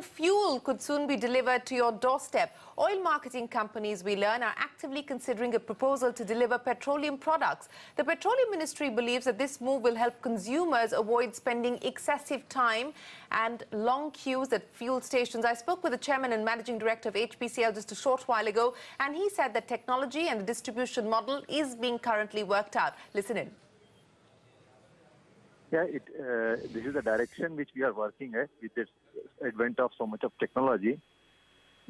Fuel could soon be delivered to your doorstep. Oil marketing companies, we learn, are actively considering a proposal to deliver petroleum products. The Petroleum Ministry believes that this move will help consumers avoid spending excessive time and long queues at fuel stations. I spoke with the chairman and managing director of HPCL just a short while ago, and he said that technology and the distribution model is being currently worked out. Listen in. Yeah, this is the direction which we are working at with this advent of so much of technology.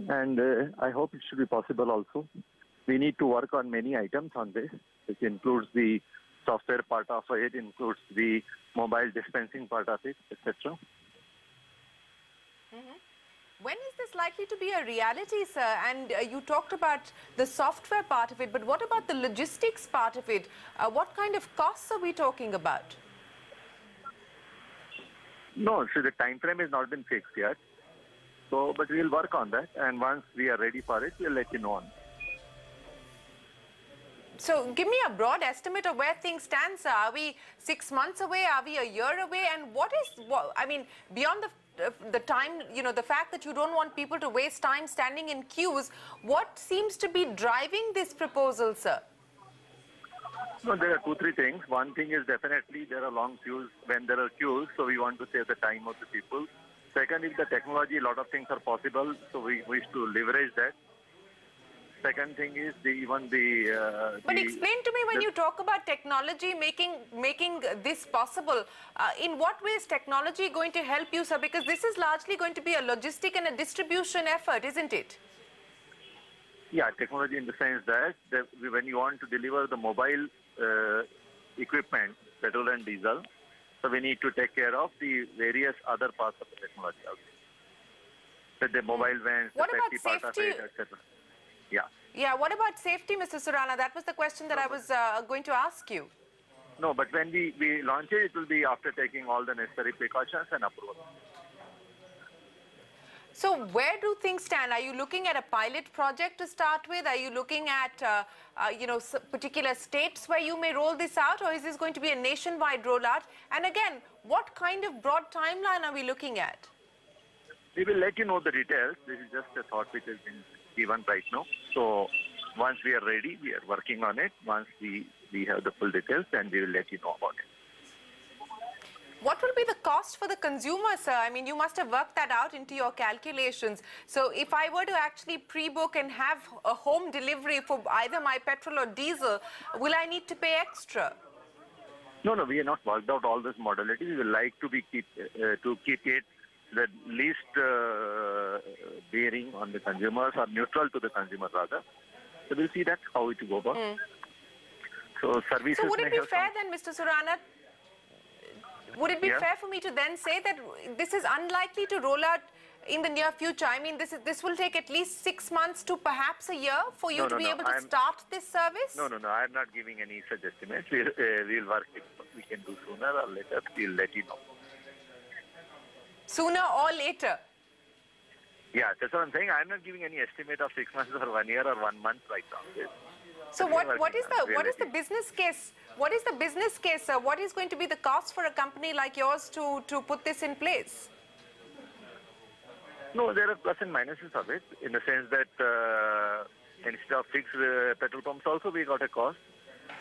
And I hope it should be possible also. We need to work on many items on this, which includes the software part of it, includes the mobile dispensing part of it, etc. When is this likely to be a reality, sir? And you talked about the software part of it, but what about the logistics part of it? What kind of costs are we talking about? No, so the time frame has not been fixed yet. So, but we'll work on that, and once we are ready for it, we'll let you know on. So, give me a broad estimate of where things stand, sir. Are we 6 months away? Are we a year away? And I mean, beyond the time, the fact that you don't want people to waste time standing in queues, what seems to be driving this proposal, sir? No, there are 2-3 things. One thing is definitely there are long queues when there are queues, so we want to save the time of the people. Second is the technology, a lot of things are possible, so we wish to leverage that. Second thing is But explain to me, when you talk about technology making this possible, in what way is technology going to help you, sir? Because this is largely going to be a logistic and a distribution effort, isn't it? Yeah, technology in the sense that when you want to deliver the mobile equipment, petrol and diesel, so we need to take care of the various other parts of the technology also. So the mobile vans, the safety part of it, etc. Yeah. Yeah, what about safety, Mr. Surana? That was the question that I was going to ask you. No, but when we launch it, it will be after taking all the necessary precautions and approval. So where do things stand? Are you looking at a pilot project to start with? Are you looking at, particular states where you may roll this out? Or is this going to be a nationwide rollout? And again, what kind of broad timeline are we looking at? We will let you know the details. This is just a thought which has been given right now. So once we are ready, we are working on it. Once we have the full details, then we will let you know about it. What will be the cost for the consumer, sir? I mean, you must have worked that out into your calculations. So if I were to actually pre-book and have a home delivery for either my petrol or diesel, will I need to pay extra? No, we have not worked out all this modality. We would like to keep it the least bearing on the consumers, or neutral to the consumer rather. So we'll see that how it will go about. So services. So would it be fair then, Mr. Surana? Would it be fair for me to then say that this is unlikely to roll out in the near future? I mean, this will take at least 6 months to perhaps a year for you to be able to start this service? No, I'm not giving any such estimates. We'll work if we can do sooner or later. We'll let you know. Sooner or later? Yeah, that's what I'm saying. I'm not giving any estimate of 6 months or 1 year or 1 month right now. So what is the business case? What is the business case, sir? What is going to be the cost for a company like yours to put this in place? No, there are plus and minuses of it, in the sense that instead of fixed petrol pumps also we got a cost.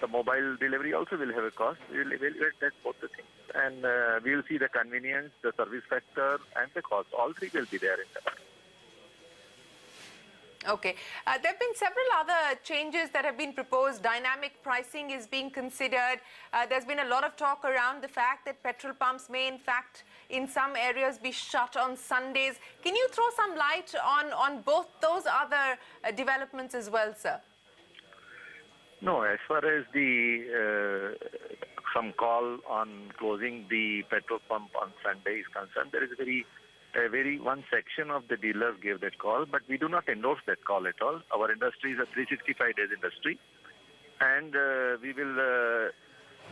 The mobile delivery also will have a cost. We'll evaluate that both the things. And we'll see the convenience, the service factor and the cost. All three will be there in that. Okay. There have been several other changes that have been proposed. Dynamic pricing is being considered. There's been a lot of talk around the fact that petrol pumps may, in fact, in some areas be shut on Sundays. Can you throw some light on both those other developments as well, sir? No, as far as some call on closing the petrol pump on Sunday is concerned, there is one section of the dealers gave that call, but we do not endorse that call at all. Our industry is a 365 days industry, and we will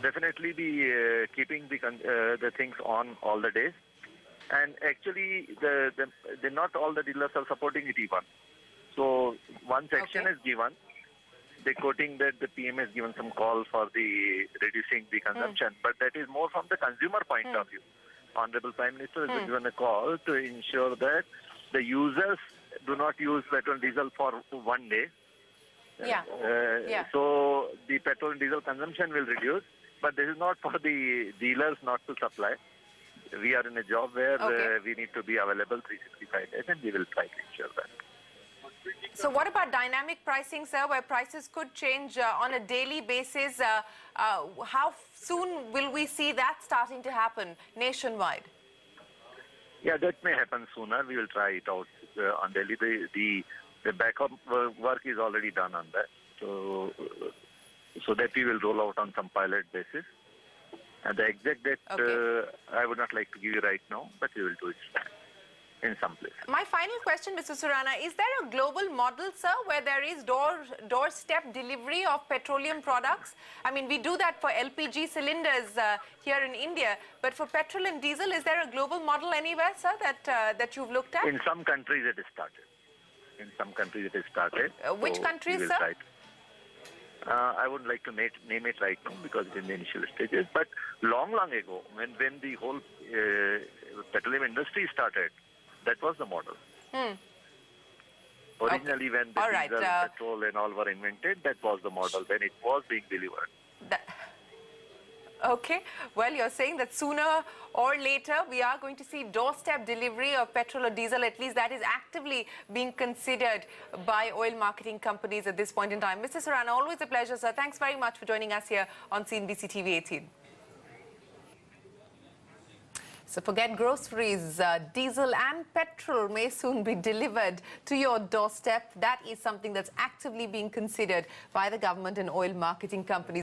definitely be keeping the things on all the days. And actually, not all the dealers are supporting it even. So one section is given. They're quoting that the PM has given some call for the reducing the consumption, but that is more from the consumer point of view. Honorable Prime Minister has given a call to ensure that the users do not use petrol and diesel for one day. So the petrol and diesel consumption will reduce, but this is not for the dealers not to supply. We are in a job where we need to be available 365 days, and we will try to ensure that. So what about dynamic pricing, sir, where prices could change on a daily basis? How soon will we see that starting to happen nationwide? Yeah, that may happen sooner. We will try it out on daily. The backup work is already done on that. So that we will roll out on some pilot basis. And the exact date, I would not like to give you right now, but we will do it in some place. My final question, Mr. Surana, is there a global model, sir, where there is doorstep delivery of petroleum products? I mean, we do that for LPG cylinders here in India, but for petrol and diesel, is there a global model anywhere, sir, that you've looked at? In some countries it is started. Which countries, sir? I wouldn't like to name it right now because it's in the initial stages. But long ago, when the whole petroleum industry started, that was the model. Originally, when the diesel, petrol and all were invented, that was the model when it was being delivered. Okay. Well, you're saying that sooner or later we are going to see doorstep delivery of petrol or diesel. At least that is actively being considered by oil marketing companies at this point in time. Mr. Surana, always a pleasure, sir. Thanks very much for joining us here on CNBC TV 18. So forget groceries, diesel and petrol may soon be delivered to your doorstep. That is something that's actively being considered by the government and oil marketing companies.